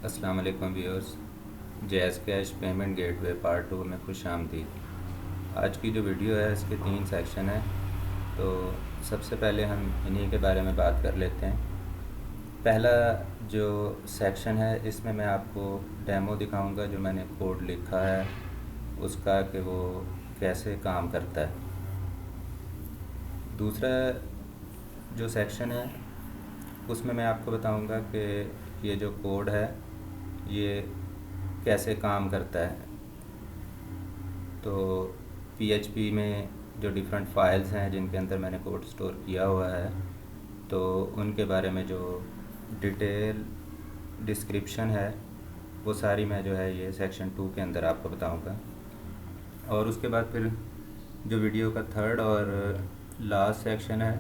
अस्सलाम वालेकुम viewers. Jazz cash payment gateway part 2 में खुश आमदीद। आज की जो वीडियो है इसके 3 सेक्शन है, तो सबसे पहले हम इन्हीं के बारे में बात कर लेते हैं। पहला जो सेक्शन है इसमें मैं आपको डेमो दिखाऊंगा, जो मैंने कोड लिखा है उसका, कि वो कैसे काम करता है। दूसरा जो सेक्शन है उसमें मैं आपको बताऊंगा कि ये जो कोड है ये कैसे काम करता है। तो पीएचपी में जो डिफरेंट फाइल्स हैं जिनके अंदर मैंने कोड स्टोर किया हुआ है, तो उनके बारे में जो डिटेल डिस्क्रिप्शन है वो सारी मैं जो है ये सेक्शन 2 के अंदर आपको बताऊंगा। और उसके बाद फिर जो वीडियो का थर्ड और लास्ट सेक्शन है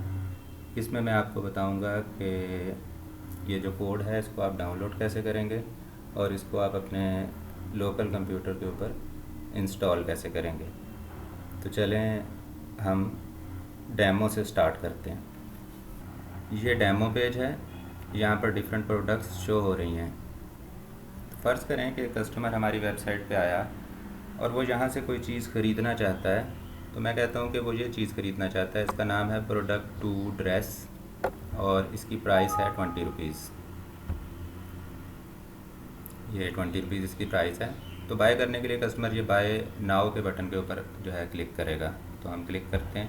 इसमें मैं आपको बताऊंगा कि ये जो कोड है इसको आप डाउनलोड कैसे करेंगे और इसको आप अपने लोकल कंप्यूटर के ऊपर इंस्टॉल कैसे करेंगे। तो चलें हम डेमो से स्टार्ट करते हैं। ये डेमो पेज है, यहाँ पर डिफरेंट प्रोडक्ट्स शो हो रही हैं। तो फ़र्ज़ करें कि कस्टमर हमारी वेबसाइट पे आया और वो यहाँ से कोई चीज़ ख़रीदना चाहता है। तो मैं कहता हूँ कि वो ये चीज़ ख़रीदना चाहता है। इसका नाम है प्रोडक्ट 2 ड्रेस और इसकी प्राइस है 20 रुपीज़। ये 20 रुपीज़ इसकी प्राइस है। तो बाय करने के लिए कस्टमर ये बाय नाउ के बटन के ऊपर जो है क्लिक करेगा। तो हम क्लिक करते हैं,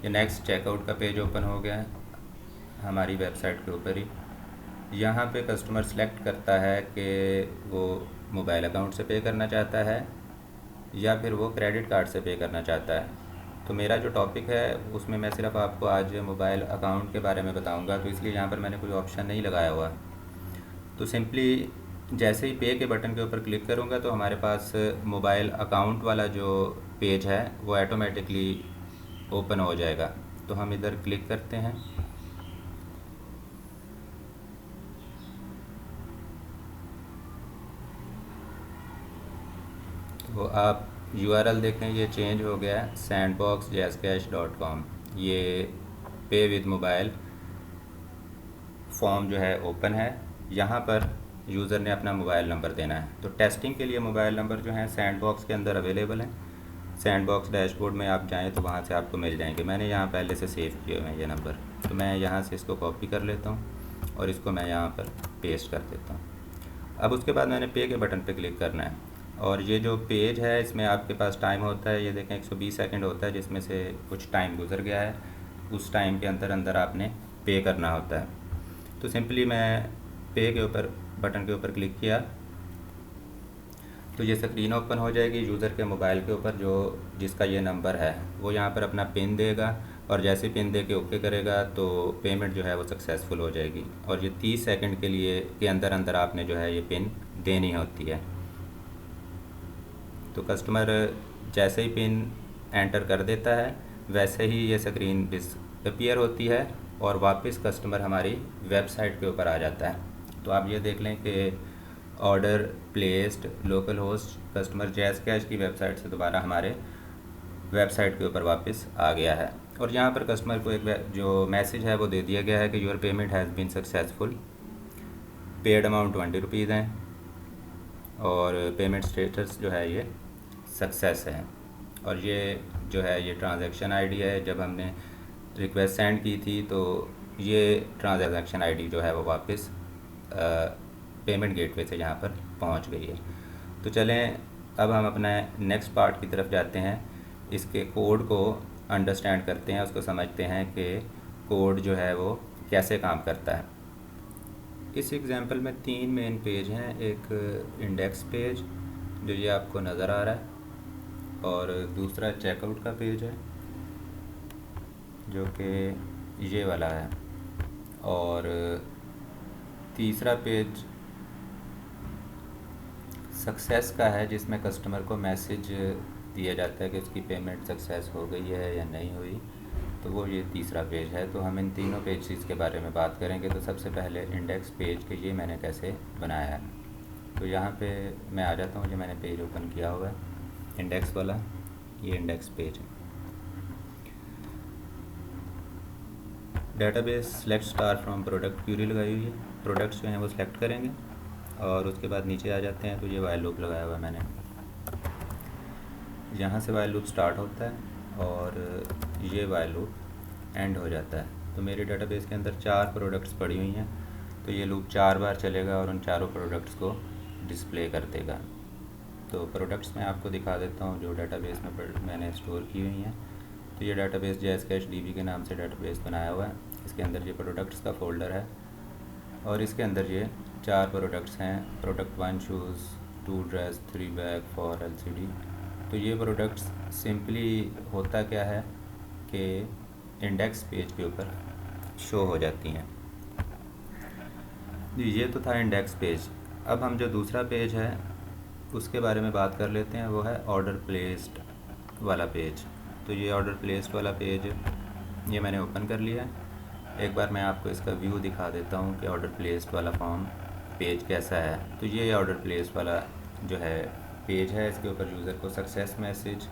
ये नेक्स्ट चेकआउट का पेज ओपन हो गया है हमारी वेबसाइट के ऊपर ही। यहाँ पे कस्टमर सेलेक्ट करता है कि वो मोबाइल अकाउंट से पे करना चाहता है या फिर वो क्रेडिट कार्ड से पे करना चाहता है। तो मेरा जो टॉपिक है उसमें मैं सिर्फ आपको आज मोबाइल अकाउंट के बारे में बताऊंगा, तो इसलिए यहाँ पर मैंने कोई ऑप्शन नहीं लगाया हुआ। तो सिंपली जैसे ही पे के बटन के ऊपर क्लिक करूँगा तो हमारे पास मोबाइल अकाउंट वाला जो पेज है वो ऑटोमेटिकली ओपन हो जाएगा। तो हम इधर क्लिक करते हैं। तो आप यूआरएल देखें, ये चेंज हो गया है, sandboxjazzcash.com। ये पे विद मोबाइल फॉर्म जो है ओपन है। यहाँ पर यूज़र ने अपना मोबाइल नंबर देना है। तो टेस्टिंग के लिए मोबाइल नंबर जो है सैंडबॉक्स के अंदर अवेलेबल है। सैंडबॉक्स डैशबोर्ड में आप जाएँ तो वहाँ से आपको मिल जाएंगे। मैंने यहाँ पहले से सेव किए हुए हैं ये नंबर, तो मैं यहाँ से इसको कॉपी कर लेता हूँ और इसको मैं यहाँ पर पेस्ट कर देता हूँ। अब उसके बाद मैंने पे के बटन पे क्लिक करना है और ये जो पेज है इसमें आपके पास टाइम होता है, ये देखें 120 सेकंड होता है, जिसमें से कुछ टाइम गुजर गया है। उस टाइम के अंदर अंदर आपने पे करना होता है। तो सिंपली मैं पे के ऊपर बटन के ऊपर क्लिक किया तो ये स्क्रीन ओपन हो जाएगी। यूज़र के मोबाइल के ऊपर जो जिसका ये नंबर है वो यहाँ पर अपना पिन देगा और जैसे पिन दे के ओके करेगा तो पेमेंट जो है वो सक्सेसफुल हो जाएगी। और ये 30 सेकंड के लिए के अंदर अंदर आपने जो है ये पिन देनी होती है। तो कस्टमर जैसे ही पिन एंटर कर देता है वैसे ही ये स्क्रीन डिसअपीयर होती है और वापस कस्टमर हमारी वेबसाइट के ऊपर आ जाता है। तो आप ये देख लें कि order placed local host customer jazz cash की वेबसाइट से दोबारा हमारे वेबसाइट के ऊपर वापस आ गया है। और यहाँ पर कस्टमर को एक जो मैसेज है वो दे दिया गया है कि your payment has been successful, paid amount 20 rupees हैं और पेमेंट स्टेटस जो है ये सक्सेस है। और ये जो है ये ट्रांजैक्शन आईडी है। जब हमने रिक्वेस्ट सेंड की थी तो ये ट्रांजैक्शन आईडी जो है वो वापस पेमेंट गेटवे से यहाँ पर पहुँच गई है। तो चलें अब हम अपना नेक्स्ट पार्ट की तरफ जाते हैं। इसके कोड को अंडरस्टैंड करते हैं, उसको समझते हैं कि कोड जो है वो कैसे काम करता है। इस एग्जांपल में 3 मेन पेज हैं। एक इंडेक्स पेज जो ये आपको नज़र आ रहा है, और दूसरा चेकआउट का पेज है जो कि ये वाला है, और तीसरा पेज सक्सेस का है जिसमें कस्टमर को मैसेज दिया जाता है कि उसकी पेमेंट सक्सेस हो गई है या नहीं हुई। तो वो ये तीसरा पेज है। तो हम इन तीनों पेजेस के बारे में बात करेंगे। तो सबसे पहले इंडेक्स पेज के ये मैंने कैसे बनाया है। तो यहाँ पे मैं आ जाता हूँ, जो मैंने पेज ओपन किया हुआ है इंडेक्स वाला, ये इंडेक्स पेज है। Database select star from product query लगाई हुई है। प्रोडक्ट्स जो हैं वो सिलेक्ट करेंगे और उसके बाद नीचे आ जाते हैं तो ये वाइल लूप लगाया हुआ है मैंने। यहाँ से वाइल लूप स्टार्ट होता है और ये वाइल लूप एंड हो जाता है। तो मेरे डेटाबेस के अंदर 4 प्रोडक्ट्स पड़ी हुई हैं, तो ये लूप 4 बार चलेगा और उन चारों प्रोडक्ट्स को डिस्प्ले कर देगा। तो प्रोडक्ट्स मैं आपको दिखा देता हूँ जो डेटाबेस में मैंने स्टोर की हुई हैं। तो ये डेटाबेस JSCache DB के नाम से डेटाबेस बनाया हुआ है। इसके अंदर ये प्रोडक्ट्स का फ़ोल्डर है और इसके अंदर ये 4 प्रोडक्ट्स हैं। Product 1 shoes, 2 dress, 3 bag, 4 LCD। तो ये प्रोडक्ट्स सिंपली होता क्या है कि इंडेक्स पेज के ऊपर शो हो जाती हैं। ये तो था इंडेक्स पेज। अब हम जो दूसरा पेज है उसके बारे में बात कर लेते हैं, वो है ऑर्डर प्लेस्ड वाला पेज। तो ये ऑर्डर प्लेस्ड वाला पेज ये मैंने ओपन कर लिया है। एक बार मैं आपको इसका व्यू दिखा देता हूँ कि ऑर्डर प्लेस्ड वाला फॉर्म पेज कैसा है। तो ये ऑर्डर प्लेस्ड वाला जो है पेज है, इसके ऊपर यूज़र को सक्सेस मैसेज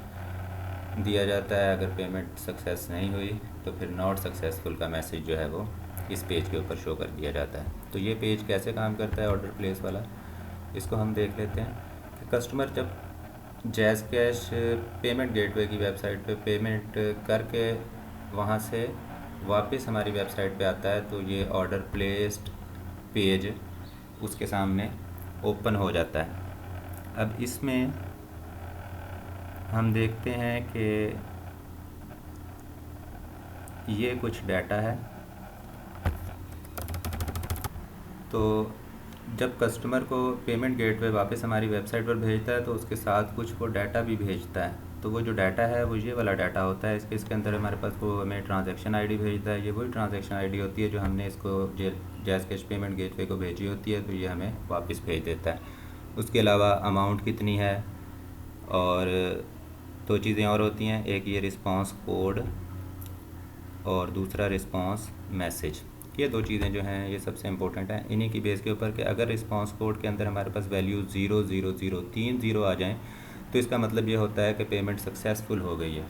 दिया जाता है। अगर पेमेंट सक्सेस नहीं हुई तो फिर नॉट सक्सेसफुल का मैसेज जो है वो इस पेज के ऊपर शो कर दिया जाता है। तो ये पेज कैसे काम करता है ऑर्डर प्लेस वाला, इसको हम देख लेते हैं कि कस्टमर जब JSCache पेमेंट गेटवे की वेबसाइट पे पेमेंट करके वहाँ से वापस हमारी वेबसाइट पे आता है तो ये ऑर्डर प्लेस्ड पेज उसके सामने ओपन हो जाता है। अब इसमें हम देखते हैं कि ये कुछ डाटा है। तो जब कस्टमर को पेमेंट गेटवे वापस हमारी वेबसाइट पर भेजता है तो उसके साथ कुछ वो डाटा भी भेजता है। तो वो जो डाटा है वो ये वाला डाटा होता है। इसके अंदर हमारे पास वो हमें ट्रांजैक्शन आईडी भेजता है। ये वही ट्रांजैक्शन आईडी होती है जो हमने इसको JSCache पेमेंट गेटवे को भेजी होती है, तो ये हमें वापस भेज देता है। उसके अलावा अमाउंट कितनी है और 2 चीज़ें और होती हैं, एक ये रिस्पांस कोड और दूसरा रिस्पांस मैसेज। ये 2 चीज़ें जो हैं ये सबसे इम्पोर्टेंट हैं। इन्हीं की बेस के ऊपर कि अगर रिस्पांस कोड के अंदर हमारे पास वैल्यू 000 3 0 आ जाएं तो इसका मतलब ये होता है कि पेमेंट सक्सेसफुल हो गई है।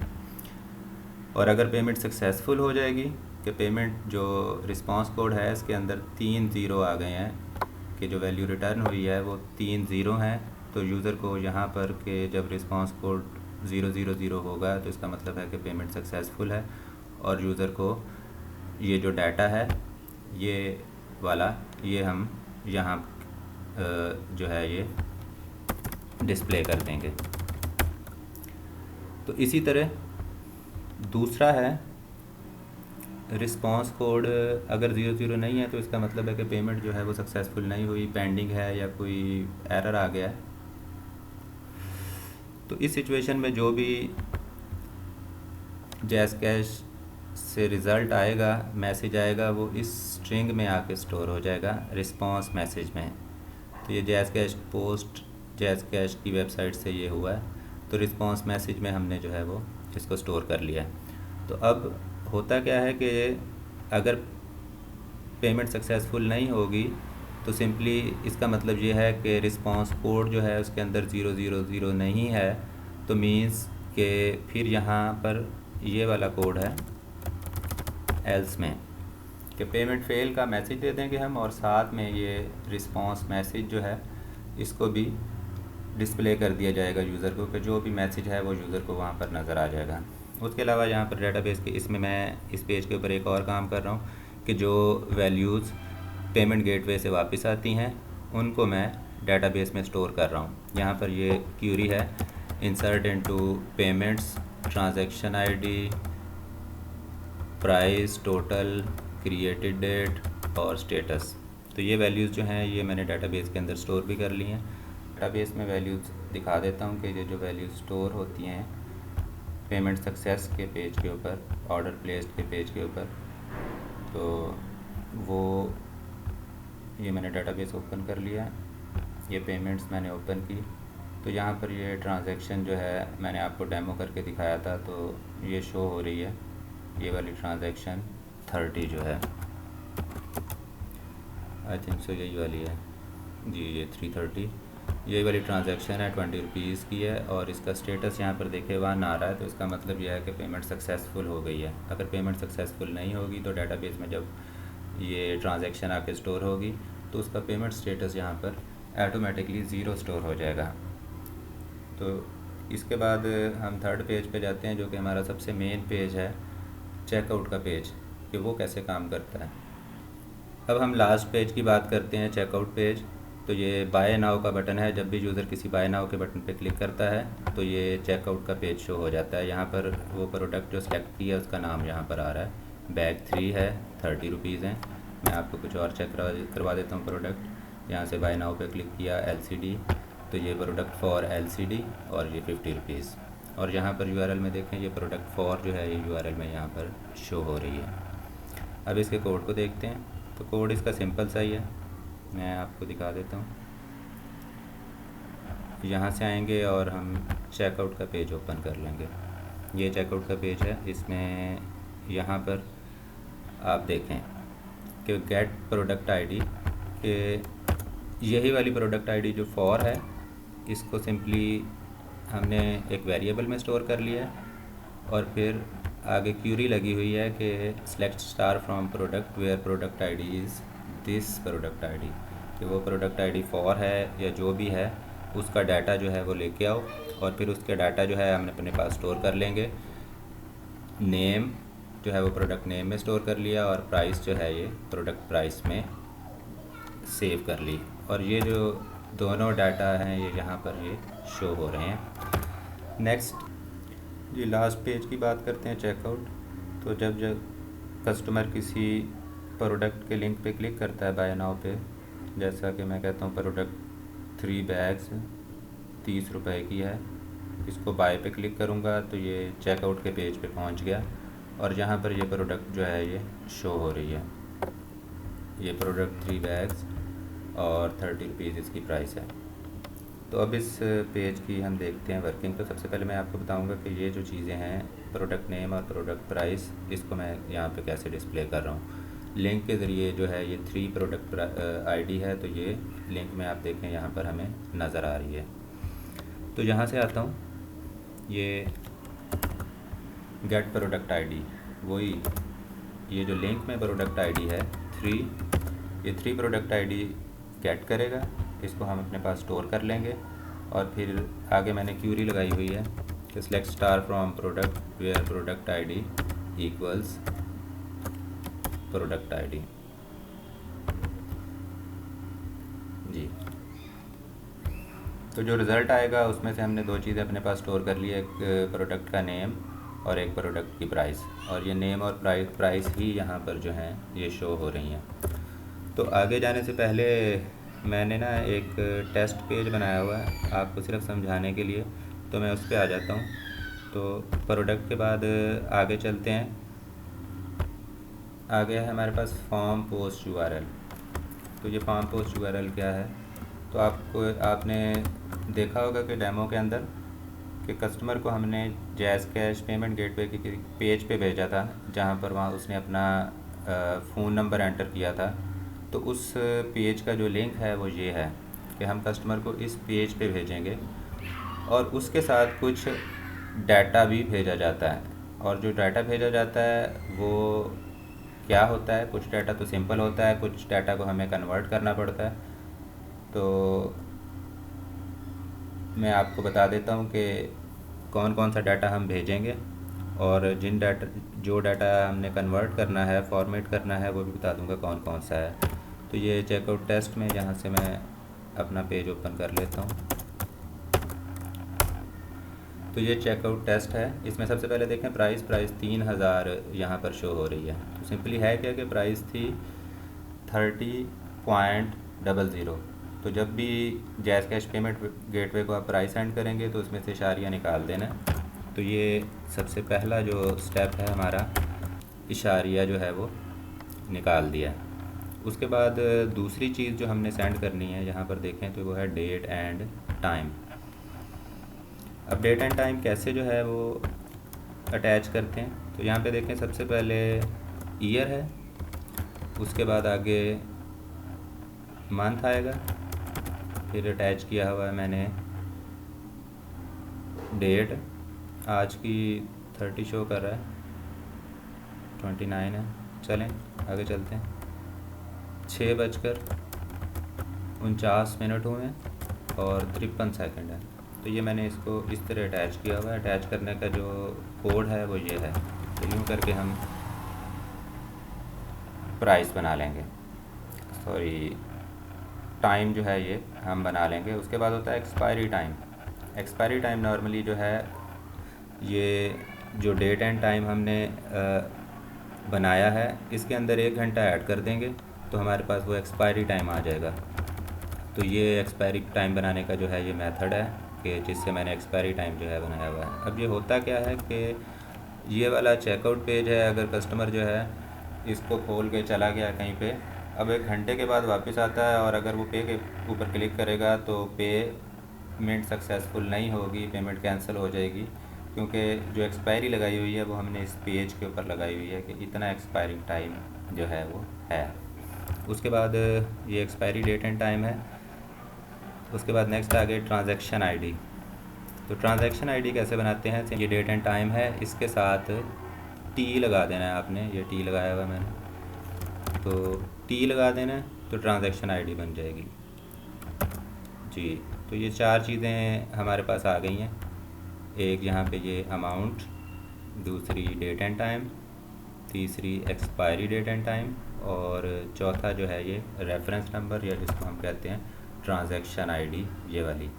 और अगर पेमेंट सक्सेसफुल हो जाएगी कि पेमेंट जो रिस्पांस कोड है इसके अंदर 3 0 आ गए हैं कि जो वैल्यू रिटर्न हुई है वो 3 0 हैं, तो यूज़र को यहाँ पर कि जब रिस्पांस कोड 000 होगा तो इसका मतलब है कि पेमेंट सक्सेसफुल है और यूज़र को ये जो डाटा है ये वाला ये हम यहाँ जो है ये डिस्प्ले कर देंगे। तो इसी तरह दूसरा है रिस्पांस कोड अगर 00 नहीं है तो इसका मतलब है कि पेमेंट जो है वो सक्सेसफुल नहीं हुई, पेंडिंग है या कोई एरर आ गया है। तो इस सिचुएशन में जो भी JSCache से रिज़ल्ट आएगा, मैसेज आएगा, वो इस स्ट्रिंग में आके स्टोर हो जाएगा रिस्पांस मैसेज में। तो ये JSCache पोस्ट JSCache की वेबसाइट से ये हुआ है, तो रिस्पांस मैसेज में हमने जो है वो इसको स्टोर कर लिया है। तो अब होता क्या है कि अगर पेमेंट सक्सेसफुल नहीं होगी तो सिंपली इसका मतलब ये है कि रिस्पांस कोड जो है उसके अंदर 000 नहीं है, तो मीन्स कि फिर यहाँ पर ये वाला कोड है एल्स में कि पेमेंट फेल का मैसेज दे देंगे हम और साथ में ये रिस्पांस मैसेज जो है इसको भी डिस्प्ले कर दिया जाएगा यूज़र को कि जो भी मैसेज है वो यूज़र को वहाँ पर नज़र आ जाएगा। उसके अलावा यहाँ पर डेटाबेस के इसमें मैं इस पेज के ऊपर एक और काम कर रहा हूँ कि जो वैल्यूज़ पेमेंट गेटवे से वापस आती हैं उनको मैं डेटाबेस में स्टोर कर रहा हूँ। यहाँ पर ये क्यूरी है insert into payments, transaction ID, price, total, created date और स्टेटस। तो ये वैल्यूज़ जो हैं ये मैंने डेटाबेस के अंदर स्टोर भी कर ली हैं। डेटाबेस में वैल्यूज़ दिखा देता हूँ कि ये जो वैल्यूज़ स्टोर होती हैं पेमेंट सक्सेस के पेज के ऊपर, ऑर्डर प्लेस्ड के पेज के ऊपर, तो वो ये मैंने डेटाबेस ओपन कर लिया। ये पेमेंट्स मैंने ओपन की तो यहाँ पर ये ट्रांजैक्शन जो है मैंने आपको डेमो करके दिखाया था, तो ये शो हो रही है ये वाली ट्रांजैक्शन 30 जो है, आई थिंक सो यही वाली है जी, ये 330 यही वाली ट्रांजैक्शन है, 20 रुपीज़ की है और इसका स्टेटस यहाँ पर देखे 1 आ रहा है, तो इसका मतलब यह है कि पेमेंट सक्सेसफुल हो गई है। अगर पेमेंट सक्सेसफुल नहीं होगी तो डेटाबेस में जब ये ट्रांजैक्शन आके स्टोर होगी तो उसका पेमेंट स्टेटस यहाँ पर ऑटोमेटिकली ज़ीरो स्टोर हो जाएगा। तो इसके बाद हम थर्ड पेज पे जाते हैं, जो कि हमारा सबसे मेन पेज है, चेकआउट का पेज, कि वो कैसे काम करता है। अब हम लास्ट पेज की बात करते हैं, चेकआउट पेज। तो ये बाय नाउ का बटन है। जब भी यूज़र किसी बाय नाउ के बटन पे क्लिक करता है तो ये चेकआउट का पेज शो हो जाता है। यहाँ पर वो प्रोडक्ट जो सिलेक्ट किया उसका नाम यहाँ पर आ रहा है। बैग 3 है, 30 रुपीज़ हैं। मैं आपको कुछ और चेक करवा देता हूँ प्रोडक्ट। यहाँ से बाय नाउ पे क्लिक किया, LCD, तो ये प्रोडक्ट फॉर LCD और ये 50 रुपीज़। और यहाँ पर URL में देखें, ये प्रोडक्ट फॉर जो है ये URL में यहाँ पर शो हो रही है। अब इसके कोड को देखते हैं। तो कोड इसका सिंपल सा ही है, मैं आपको दिखा देता हूँ। यहाँ से आएंगे और हम चेकआउट का पेज ओपन कर लेंगे। ये चेकआउट का पेज है। इसमें यहाँ पर आप देखें कि गेट प्रोडक्ट आईडी, कि यही वाली प्रोडक्ट आईडी जो फॉर है, इसको सिंपली हमने एक वेरिएबल में स्टोर कर लिया है। और फिर आगे क्यूरी लगी हुई है कि select star from product where product ID is this product ID, कि वो प्रोडक्ट आईडी फॉर है या जो भी है उसका डाटा जो है वो लेके आओ। और फिर उसके डाटा जो है हम अपने पास स्टोर कर लेंगे। नेम जो है वो प्रोडक्ट नेम में स्टोर कर लिया, और प्राइस जो है ये प्रोडक्ट प्राइस में सेव कर ली। और ये जो दोनों डाटा हैं ये यहाँ पर ये शो हो रहे हैं। नेक्स्ट जी लास्ट पेज की बात करते हैं, चेकआउट। तो जब कस्टमर किसी प्रोडक्ट के लिंक पे क्लिक करता है बाय नाउ पे, जैसा कि मैं कहता हूँ प्रोडक्ट 3 बैग्स 30 रुपए की है, इसको बाय पे क्लिक करूँगा तो ये चेकआउट के पेज पे पहुँच गया। और यहाँ पर ये प्रोडक्ट जो है ये शो हो रही है। ये प्रोडक्ट 3 बैग्स और 30 रुपीज़ इसकी प्राइस है। तो अब इस पेज की हम देखते हैं वर्किंग। तो सबसे पहले मैं आपको बताऊंगा कि ये जो चीज़ें हैं, प्रोडक्ट नेम और प्रोडक्ट प्राइस, इसको मैं यहाँ पे कैसे डिस्प्ले कर रहा हूँ। लिंक के ज़रिए जो है ये 3 प्रोडक्ट आईडी है, तो ये लिंक में आप देखें यहाँ पर हमें नज़र आ रही है। तो यहाँ से आता हूँ, ये गेट प्रोडक्ट आईडी, वही ये जो लिंक में प्रोडक्ट आईडी है 3, ये 3 प्रोडक्ट आईडी गेट करेगा। इसको हम अपने पास स्टोर कर लेंगे। और फिर आगे मैंने क्यूरी लगाई हुई है कि select star from product where product ID equals product ID जी। तो जो रिज़ल्ट आएगा उसमें से हमने 2 चीज़ें अपने पास स्टोर कर ली है, एक प्रोडक्ट का नेम और एक प्रोडक्ट की प्राइस। और ये नेम और प्राइस ही यहाँ पर जो हैं ये शो हो रही हैं। तो आगे जाने से पहले मैंने ना एक टेस्ट पेज बनाया हुआ है आपको सिर्फ समझाने के लिए, तो मैं उस पर आ जाता हूँ। तो प्रोडक्ट के बाद आगे चलते हैं। आगे है हमारे पास फॉर्म पोस्ट URL। तो ये फॉर्म पोस्ट URL क्या है? तो आपने देखा होगा कि डेमो के अंदर कि कस्टमर को हमने जैज़ कैश पेमेंट गेटवे के पेज पे भेजा था, जहाँ पर वहाँ उसने अपना फ़ोन नंबर एंटर किया था। तो उस पेज का जो लिंक है वो ये है कि हम कस्टमर को इस पेज पे भेजेंगे और उसके साथ कुछ डाटा भी भेजा जाता है। और जो डाटा भेजा जाता है वो क्या होता है? कुछ डाटा तो सिंपल होता है, कुछ डाटा को हमें कन्वर्ट करना पड़ता है। तो मैं आपको बता देता हूँ कि कौन कौन सा डाटा हम भेजेंगे, और जो डाटा हमने कन्वर्ट करना है, फॉर्मेट करना है, वो भी बता दूँगा कौन कौन सा है। तो ये चेकआउट टेस्ट में यहाँ से मैं अपना पेज ओपन कर लेता हूँ। तो ये चेकआउट टेस्ट है। इसमें सबसे पहले देखें प्राइस 3000 यहाँ पर शो हो रही है। तो सिंपली है क्या कि प्राइस थी 30.00। तो जब भी जैज़ कैश पेमेंट गेटवे को आप प्राइस सेंड करेंगे तो उसमें से इशारिया निकाल देना। तो ये सबसे पहला जो स्टेप है हमारा, इशारिया जो है वो निकाल दिया है। उसके बाद दूसरी चीज़ जो हमने सेंड करनी है यहाँ पर देखें तो वो है डेट एंड टाइम। अब डेट एंड टाइम कैसे जो है वो अटैच करते हैं? तो यहाँ पे देखें सबसे पहले ईयर है, उसके बाद आगे मंथ आएगा, फिर अटैच किया हुआ है मैंने डेट, आज की 30 शो कर रहा है, 29 है। चलें आगे चलते हैं। 6:05 49 मिनट हुए हैं और 53 सेकंड है। तो ये मैंने इसको इस तरह अटैच किया हुआ है। अटैच करने का जो कोड है वो ये है। तो यूँ करके हम प्राइस बना लेंगे, सॉरी टाइम जो है ये हम बना लेंगे। उसके बाद होता है expiry time. Expiry time normally जो है ये जो डेट एंड टाइम हमने बनाया है इसके अंदर 1 घंटा ऐड कर देंगे तो हमारे पास वो एक्सपायरी टाइम आ जाएगा। तो ये एक्सपायरी टाइम बनाने का जो है ये मेथड है कि जिससे मैंने एक्सपायरी टाइम जो है बनाया हुआ है। अब ये होता क्या है कि ये वाला चेकआउट पेज है, अगर कस्टमर जो है इसको खोल के चला गया कहीं पे, अब 1 घंटे के बाद वापस आता है और अगर वो पे के ऊपर क्लिक करेगा तो पेमेंट सक्सेसफुल नहीं होगी, पेमेंट कैंसिल हो जाएगी, क्योंकि जो एक्सपायरी लगाई हुई है वो हमने इस पेज के ऊपर लगाई हुई है कि इतना एक्सपायरी टाइम जो है वो है। उसके बाद ये एक्सपायरी डेट एंड टाइम है। उसके बाद नेक्स्ट आ गए ट्रांजैक्शन आईडी। तो ट्रांजैक्शन आईडी कैसे बनाते हैं? ये डेट एंड टाइम है, इसके साथ टी लगा देना है आपने। ये टी लगाया हुआ मैंने, तो टी लगा देना है तो ट्रांजैक्शन आईडी बन जाएगी जी। तो ये 4 चीज़ें हमारे पास आ गई हैं। एक यहाँ पे ये अमाउंट, दूसरी डेट एंड टाइम, तीसरी एक्सपायरी डेट एंड टाइम, और चौथा जो है ये रेफरेंस नंबर या जिसको हम कहते हैं ट्रांजैक्शन आईडी, ये वाली।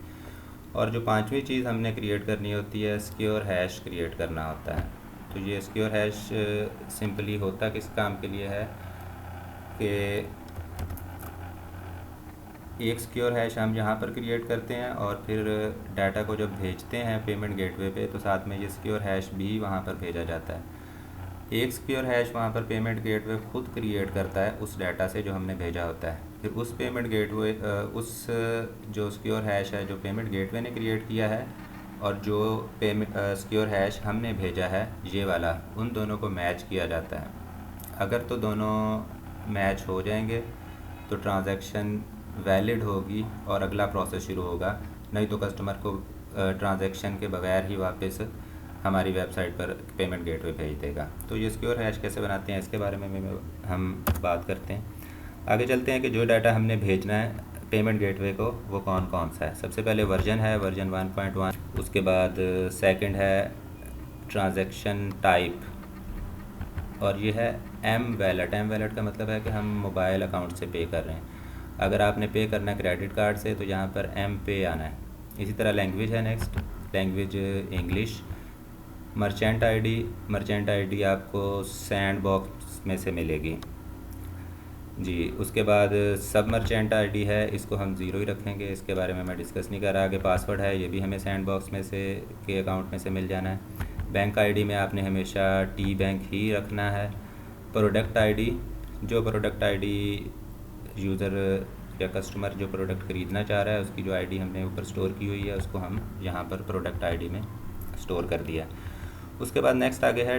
और जो 5वीं चीज़ हमने क्रिएट करनी होती है सिक्योर हैश क्रिएट करना होता है। तो ये सिक्योर हैश सिंपली होता किस काम के लिए है कि एक सिक्योर हैश हम यहाँ पर क्रिएट करते हैं और फिर डाटा को जब भेजते हैं पेमेंट गेटवे पे तो साथ में ये सिक्योर हैश भी वहाँ पर भेजा जाता है। एक सिक्योर हैश वहाँ पर पेमेंट गेटवे खुद क्रिएट करता है उस डाटा से जो हमने भेजा होता है। फिर उस पेमेंट गेटवे उस जो सिक्योर हैश है जो पेमेंट गेटवे ने क्रिएट किया है और जो पेमेंट सिक्योर हैश हमने भेजा है ये वाला, उन दोनों को मैच किया जाता है। अगर तो दोनों मैच हो जाएंगे तो ट्रांजैक्शन वैलिड होगी और अगला प्रोसेस शुरू होगा, नहीं तो कस्टमर को ट्रांजैक्शन के बगैर ही वापस हमारी वेबसाइट पर पेमेंट गेटवे भेज देगा। तो ये सिक्योर हैश कैसे बनाते हैं इसके बारे में हम बात करते हैं। आगे चलते हैं कि जो डाटा हमने भेजना है पेमेंट गेटवे को वो कौन कौन सा है। सबसे पहले वर्जन है, वर्जन 1.1। उसके बाद सेकंड है ट्रांजैक्शन टाइप, और ये है एम वैलेट। एम वैलेट का मतलब है कि हम मोबाइल अकाउंट से पे कर रहे हैं। अगर आपने पे करना है क्रेडिट कार्ड से तो यहाँ पर एम पे आना है। इसी तरह लैंग्वेज है, next language English. Merchant ID, merchant ID आपको सैंड बॉक्स में से मिलेगी जी। उसके बाद सब मर्चेंट आईडी है, इसको हम 0 ही रखेंगे, इसके बारे में मैं डिस्कस नहीं कर रहा। आगे पासवर्ड है, ये भी हमें सैंड बॉक्स में से के अकाउंट में से मिल जाना है। बैंक आईडी में आपने हमेशा टी बैंक ही रखना है। प्रोडक्ट आईडी, जो प्रोडक्ट आईडी यूज़र या कस्टमर जो प्रोडक्ट ख़रीदना चाह रहा है उसकी जो आईडी हमने ऊपर स्टोर की हुई है उसको हम यहाँ पर प्रोडक्ट आईडी में स्टोर कर दिया। उसके बाद नेक्स्ट आगे है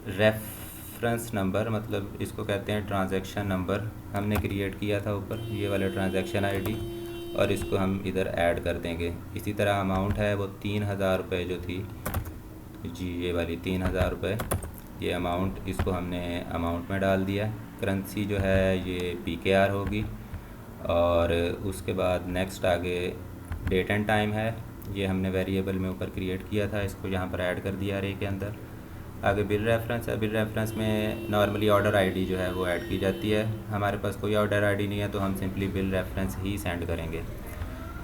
रेफरेंस नंबर, मतलब इसको कहते हैं ट्रांजैक्शन नंबर। हमने क्रिएट किया था ऊपर ये वाला ट्रांजैक्शन आईडी और इसको हम इधर ऐड कर देंगे। इसी तरह अमाउंट है वो 3000 रुपये जो थी जी, ये वाली 3000 रुपये, ये अमाउंट, इसको हमने अमाउंट में डाल दिया। करेंसी जो है ये PKR होगी। और उसके बाद नेक्स्ट आगे डेट एंड टाइम है, ये हमने वेरिएबल में ऊपर क्रिएट किया था, इसको यहाँ पर ऐड कर दिया अरे के अंदर। आगे बिल रेफरेंस है, बिल रेफरेंस में नॉर्मली ऑर्डर आईडी जो है वो ऐड की जाती है। हमारे पास कोई ऑर्डर आईडी नहीं है तो हम सिंपली बिल रेफरेंस ही सेंड करेंगे।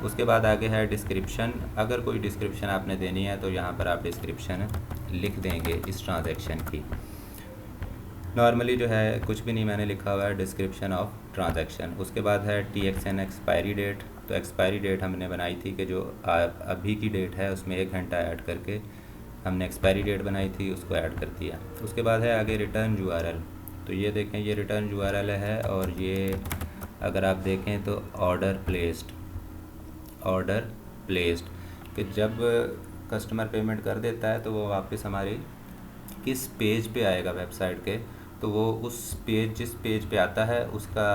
उसके बाद आगे है डिस्क्रिप्शन। अगर कोई डिस्क्रिप्शन आपने देनी है तो यहाँ पर आप डिस्क्रिप्शन लिख देंगे इस ट्रांजैक्शन की। नॉर्मली जो है कुछ भी नहीं मैंने लिखा हुआ है, डिस्क्रिप्शन ऑफ ट्रांजैक्शन। उसके बाद है TXN एक्सपायरी डेट। तो एक्सपायरी डेट हमने बनाई थी कि जो अभी की डेट है उसमें 1 घंटा ऐड करके हमने एक्सपायरी डेट बनाई थी, उसको ऐड कर दिया। उसके बाद है आगे रिटर्न URL। तो ये देखें ये रिटर्न URL है और ये अगर आप देखें तो ऑर्डर प्लेस्ड कि जब कस्टमर पेमेंट कर देता है तो वो वापस हमारी किस पेज पे आएगा वेबसाइट के, तो वो उस पेज जिस पेज पे आता है उसका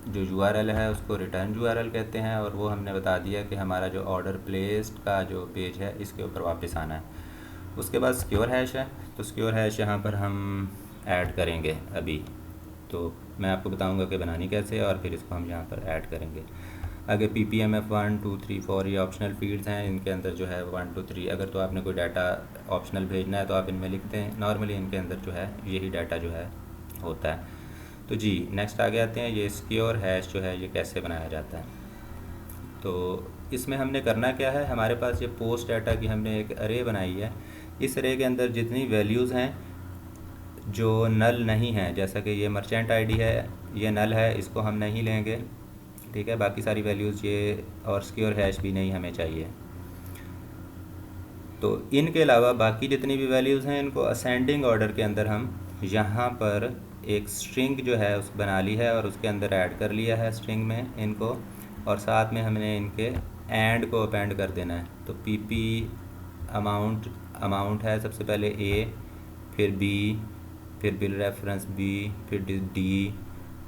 जो URL है उसको रिटर्न URL कहते हैं। और वो हमने बता दिया कि हमारा जो ऑर्डर प्लेस्ड का जो पेज है इसके ऊपर वापस आना है। उसके बाद सिक्योर हैश है, तो सिक्योर हैश यहाँ पर हम ऐड करेंगे अभी, तो मैं आपको बताऊंगा कि बनानी कैसे और फिर इसको हम यहाँ पर ऐड करेंगे। आगे PPMF 1 2 3 4 ये ऑप्शनल फील्ड्स हैं, इनके अंदर जो है 1 2 3 अगर तो आपने कोई डाटा ऑप्शनल भेजना है तो आप इनमें लिखते हैं, नॉर्मली इनके अंदर जो है यही डाटा जो है होता है। तो जी नेक्स्ट आगे आते हैं, ये सिक्योर हैश जो है ये कैसे बनाया जाता है। तो इसमें हमने करना क्या है, हमारे पास ये पोस्ट डाटा की हमने एक अरे बनाई है। इस अरे के अंदर जितनी वैल्यूज़ हैं जो नल नहीं हैं, जैसा कि ये मर्चेंट आईडी है, ये नल है, इसको हम नहीं लेंगे, ठीक है। बाकी सारी वैल्यूज़ ये और सिक्योर हैश भी नहीं हमें चाहिए। तो इनके अलावा बाकी जितनी भी वैल्यूज़ हैं इनको असेंडिंग ऑर्डर के अंदर हम यहाँ पर एक स्ट्रिंग जो है उस बना ली है और उसके अंदर ऐड कर लिया है स्ट्रिंग में इनको, और साथ में हमने इनके एंड को अपेंड कर देना है। तो PP अमाउंट है सबसे पहले A, फिर B, फिर बिल रेफरेंस B, फिर D,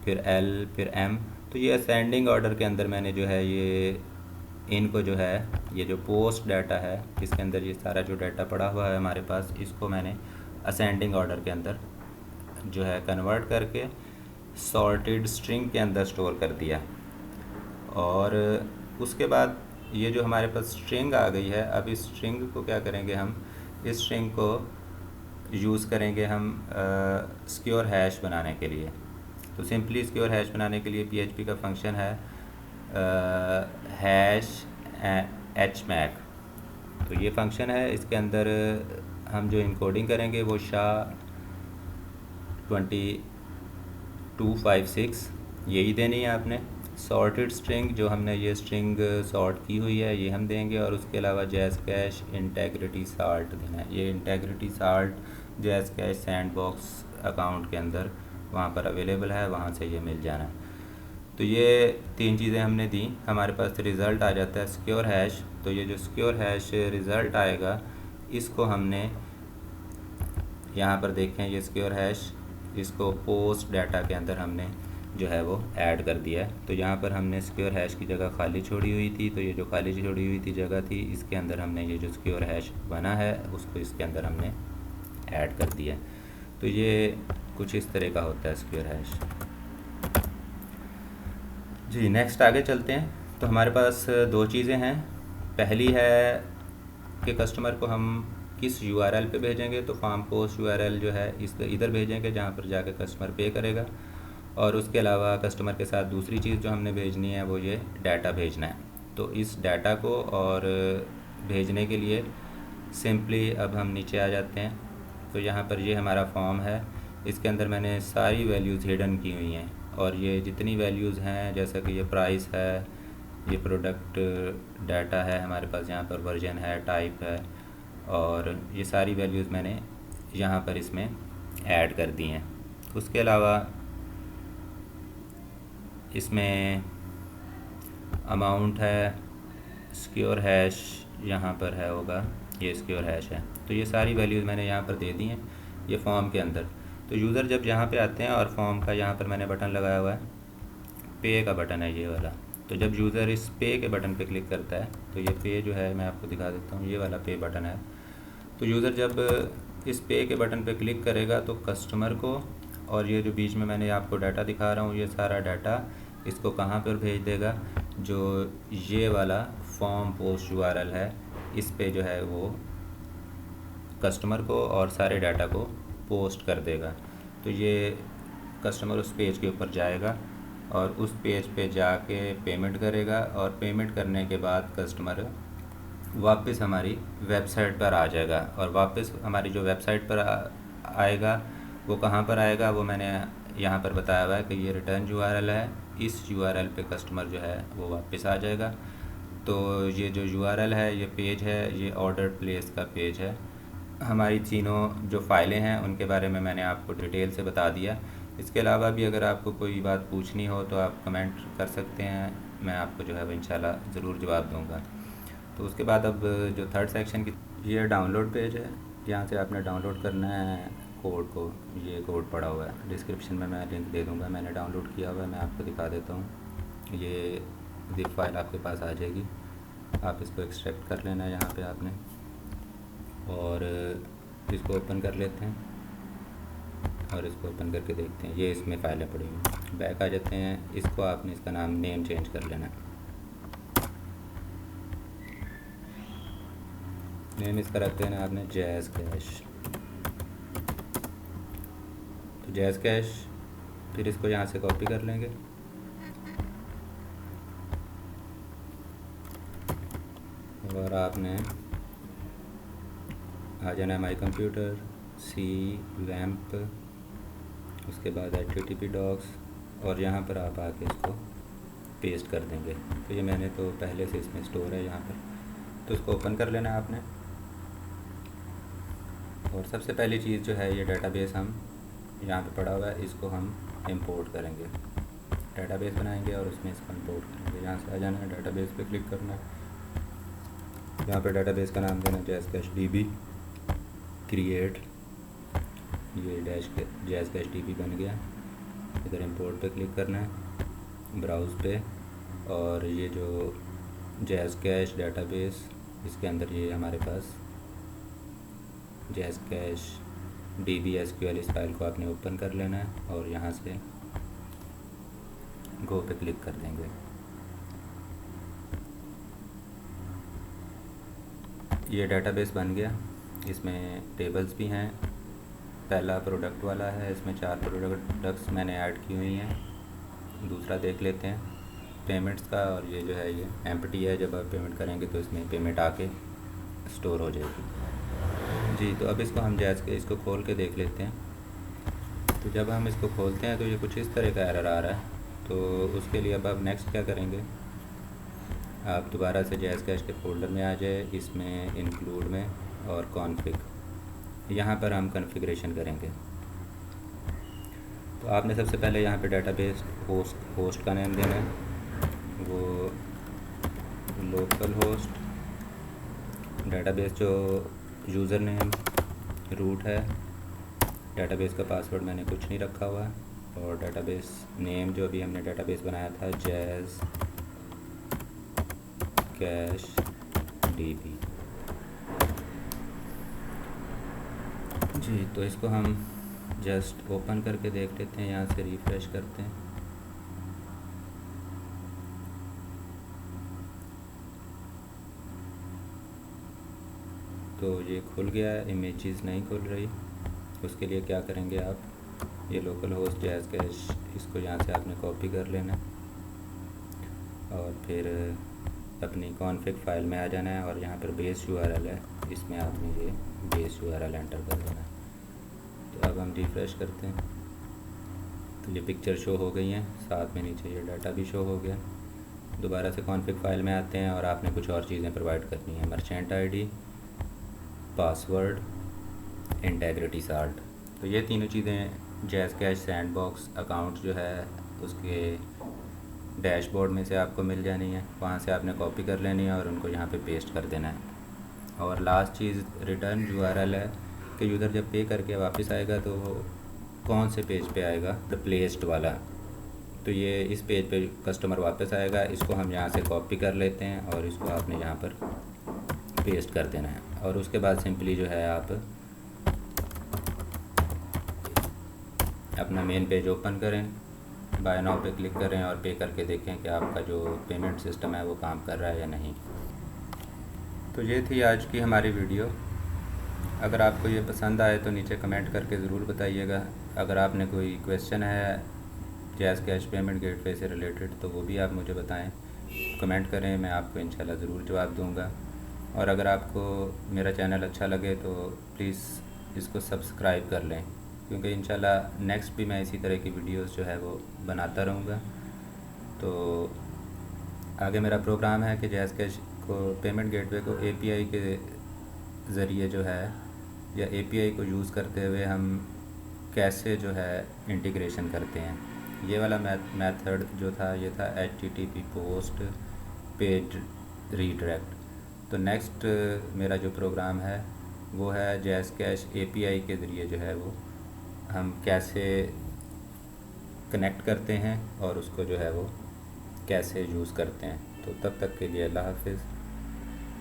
फिर L, फिर M। तो ये असेंडिंग ऑर्डर के अंदर मैंने जो है ये इनको जो है ये जो पोस्ट डाटा है इसके अंदर ये सारा जो डाटा पड़ा हुआ है हमारे पास, इसको मैंने असेंडिंग ऑर्डर के अंदर जो है कन्वर्ट करके सॉर्टेड स्ट्रिंग के अंदर स्टोर कर दिया। और उसके बाद ये जो हमारे पास स्ट्रिंग आ गई है, अब इस स्ट्रिंग को क्या करेंगे, हम इस स्ट्रिंग को यूज़ करेंगे हम सिक्योर हैश बनाने के लिए। तो सिंपली सिक्योर हैश बनाने के लिए PHP का फंक्शन है हैश hmac। तो ये फंक्शन है, इसके अंदर हम जो इनकोडिंग करेंगे वो SHA-2256 यही देनी है आपने। सॉर्टेड स्ट्रिंग जो हमने ये स्ट्रिंग सॉर्ट की हुई है ये हम देंगे, और उसके अलावा जैज़ कैश इंटेग्रिटी साल्ट देना है। ये integrity salt jazz cash sandbox account के अंदर वहाँ पर अवेलेबल है, वहाँ से ये मिल जाना है। तो ये 3 चीज़ें हमने दी, हमारे पास रिज़ल्ट आ जाता है सिक्योर हैश। तो ये जो सिक्योर हैश रिज़ल्ट आएगा इसको हमने यहाँ पर देखें, ये सिक्योर हैश इसको पोस्ट डाटा के अंदर हमने जो है वो ऐड कर दिया है। तो यहाँ पर हमने सिक्योर हैश की जगह खाली छोड़ी हुई थी, तो ये जो खाली छोड़ी हुई थी जगह थी इसके अंदर हमने ये जो सिक्योर हैश बना है उसको इसके अंदर हमने ऐड कर दिया। तो ये कुछ इस तरह का होता है सिक्योर हैश। जी नेक्स्ट आगे चलते हैं। तो हमारे पास 2 चीज़ें हैं। पहली है कि कस्टमर को हम किस URL पे भेजेंगे, तो फार्म पोस्ट URL जो है इधर भेजेंगे जहाँ पर जाके कस्टमर पे करेगा। और उसके अलावा कस्टमर के साथ दूसरी चीज़ जो हमने भेजनी है वो ये डाटा भेजना है। तो इस डाटा को और भेजने के लिए सिंपली अब हम नीचे आ जाते हैं। तो यहाँ पर ये हमारा फॉर्म है, इसके अंदर मैंने सारी वैल्यूज़ हिडन की हुई हैं, और ये जितनी वैल्यूज़ हैं जैसा कि ये प्राइस है, ये प्रोडक्ट डाटा है हमारे पास, यहाँ पर वर्जन है, टाइप है, और ये सारी वैल्यूज़ मैंने यहाँ पर इसमें ऐड कर दी हैं। उसके अलावा इसमें अमाउंट है, सिक्योर हैश यहाँ पर है होगा, ये सिक्योर हैश है। तो ये सारी वैल्यूज़ मैंने यहाँ पर दे दी हैं ये फॉर्म के अंदर। तो यूज़र जब यहाँ पे आते हैं और फॉर्म का यहाँ पर मैंने बटन लगाया हुआ है, पे का बटन है ये वाला। तो जब यूज़र इस पे के बटन पे क्लिक करता है, तो ये पे जो है मैं आपको दिखा देता हूँ, ये वाला पे बटन है। तो यूज़र जब इस पे के बटन पे क्लिक करेगा तो कस्टमर को, और ये जो बीच में मैंने आपको डाटा दिखा रहा हूँ ये सारा डाटा इसको कहाँ पर भेज देगा, जो ये वाला फॉर्म पोस्ट URL है इस पे जो है वो कस्टमर को और सारे डाटा को पोस्ट कर देगा। तो ये कस्टमर उस पेज के ऊपर जाएगा और उस पेज पे जाके पेमेंट करेगा, और पेमेंट करने के बाद कस्टमर वापस हमारी वेबसाइट पर आ जाएगा। और वापस हमारी जो वेबसाइट पर आएगा वो कहाँ पर आएगा, वो मैंने यहाँ पर बताया हुआ है कि ये रिटर्न URL है, इस URL पे कस्टमर जो है वो वापस आ जाएगा। तो ये जो URL है, ये पेज है, ये ऑर्डर प्लेस का पेज है। हमारी तीनों जो फ़ाइलें हैं उनके बारे में मैंने आपको डिटेल से बता दिया। इसके अलावा भी अगर आपको कोई बात पूछनी हो तो आप कमेंट कर सकते हैं, मैं आपको जो है वो इंशाल्लाह ज़रूर जवाब दूंगा। तो उसके बाद अब जो थर्ड सेक्शन की, ये डाउनलोड पेज है, यहाँ से आपने डाउनलोड करना है कोड को। ये कोड पड़ा हुआ है, डिस्क्रिप्शन में मैं लिंक दे दूँगा, मैंने डाउनलोड किया हुआ है, मैं आपको दिखा देता हूँ। ये ज़िप फाइल आपके पास आ जाएगी, आप इसको एक्सट्रैक्ट कर लेना है यहाँ पे आपने, और इसको ओपन कर लेते हैं और इसको ओपन करके देखते हैं। ये इसमें फ़ाइलें पड़ी हुई हैं। बैक आ जाते हैं, इसको आपने इसका नाम नेम चेंज कर लेना है। नेम इसका रख देना आपने जैज़ कैश। तो जैज़ कैश, फिर इसको यहाँ से कॉपी कर लेंगे और आपने आ जाना है माई कंप्यूटर, सी वैम्प, उसके बाद HTTP डॉक्स, और यहाँ पर आप आके इसको पेस्ट कर देंगे। तो ये मैंने तो पहले से इसमें स्टोर है यहाँ पर, तो इसको ओपन कर लेना है आपने। और सबसे पहली चीज़ जो है, ये डेटाबेस हम यहाँ पे पड़ा हुआ है, इसको हम इंपोर्ट करेंगे। डेटाबेस बनाएंगे और उसमें इसको इंपोर्ट करेंगे। यहाँ से आ जाना है, डेटाबेस पे क्लिक करना है। यहाँ पे डेटाबेस का नाम देना जैज़ कैश DB क्रिएट, ये जैज़ कैश DB बन गया। इधर इंपोर्ट पे क्लिक करना है, ब्राउज़ पे, और ये जो जैज़ कैश डेटाबेस, इसके अंदर ये हमारे पास जैज़ कैश DB SQL, इस फाइल को आपने ओपन कर लेना है और यहाँ से गो पे क्लिक कर देंगे। ये डेटाबेस बन गया। इसमें टेबल्स भी हैं। पहला प्रोडक्ट वाला है, इसमें 4 प्रोडक्ट्स मैंने ऐड की हुई हैं। दूसरा देख लेते हैं पेमेंट्स का, और ये जो है ये एम्प्टी है। जब आप पेमेंट करेंगे तो इसमें पेमेंट आके स्टोर हो जाएगी जी। तो अब इसको हम जैज़ के इसको खोल के देख लेते हैं। तो जब हम इसको खोलते हैं तो ये कुछ इस तरह का एरर आ रहा है। तो उसके लिए अब आप नेक्स्ट क्या करेंगे, आप दोबारा से जैज़ कैश के फोल्डर में आ जाए, इसमें इंक्लूड में, और कॉन्फ़िग, यहाँ पर हम कॉन्फ़िगरेशन करेंगे। तो आपने सबसे पहले यहाँ पे डेटाबेस होस्ट का नेम देना है, वो लोकल होस्ट। डेटाबेस जो यूज़र नेम रूट है, डेटाबेस का पासवर्ड मैंने कुछ नहीं रखा हुआ है, और डेटाबेस नेम जो अभी हमने डेटाबेस बनाया था जैज़ कैश DB जी। तो इसको हम जस्ट ओपन करके देख लेते हैं, यहाँ से रिफ़्रेश करते हैं। तो ये खुल गया है, इमेजेस नहीं खुल रही। उसके लिए क्या करेंगे आप, ये लोकल होस्ट जैज़ कैश, इसको यहाँ से आपने कॉपी कर लेना और फिर अपनी कॉन्फ़िग फाइल में आ जाना है, और यहाँ पर बेस URL है, इसमें आपने ये बेस URL एंटर कर देना है। तो अब हम रिफ़्रेश करते हैं तो ये पिक्चर शो हो गई हैं, साथ में नीचे ये डाटा भी शो हो गया। दोबारा से कॉन्फ़िग फाइल में आते हैं और आपने कुछ और चीज़ें प्रोवाइड करनी है, merchant ID, password, integrity salt. तो ये तीनों चीज़ें जैज़ कैश सैंडबॉक्स अकाउंट जो है उसके डैशबोर्ड में से आपको मिल जानी है, वहाँ से आपने कॉपी कर लेनी है और उनको यहाँ पे पेस्ट कर देना है। और लास्ट चीज़ रिटर्न URL है कि यूज़र जब पे करके वापस आएगा तो वो कौन से पेज पे आएगा, रिप्लेस्ड वाला। तो ये इस पेज पे कस्टमर वापस आएगा, इसको हम यहाँ से कॉपी कर लेते हैं और इसको आपने यहाँ पर पेस्ट कर देना है। और उसके बाद सिंपली जो है आप अपना मेन पेज ओपन करें, बाय नाउ पे क्लिक करें और पे करके देखें कि आपका जो पेमेंट सिस्टम है वो काम कर रहा है या नहीं। तो ये थी आज की हमारी वीडियो। अगर आपको ये पसंद आए तो नीचे कमेंट करके ज़रूर बताइएगा। अगर आपने कोई क्वेश्चन है जैज़ कैश पेमेंट गेटवे से रिलेटेड तो वो भी आप मुझे बताएं, कमेंट करें, मैं आपको इंशाल्लाह ज़रूर जवाब दूंगा। और अगर आपको मेरा चैनल अच्छा लगे तो प्लीज़ इसको सब्सक्राइब कर लें, क्योंकि इंशाल्लाह नेक्स्ट भी मैं इसी तरह की वीडियोस जो है वो बनाता रहूँगा। तो आगे मेरा प्रोग्राम है कि जैज़ कैश को पेमेंट गेटवे को API के ज़रिए जो है, या API को यूज़ करते हुए हम कैसे जो है इंटीग्रेशन करते हैं। ये वाला मेथड जो था ये था HTTP पोस्ट पेज रीडायरेक्ट। तो नेक्स्ट मेरा जो प्रोग्राम है वो है जैज़ कैश API के ज़रिए जो है वो हम कैसे कनेक्ट करते हैं और उसको जो है वो कैसे यूज़ करते हैं। तो तब तक के लिए अल्लाह हाफ़िज़।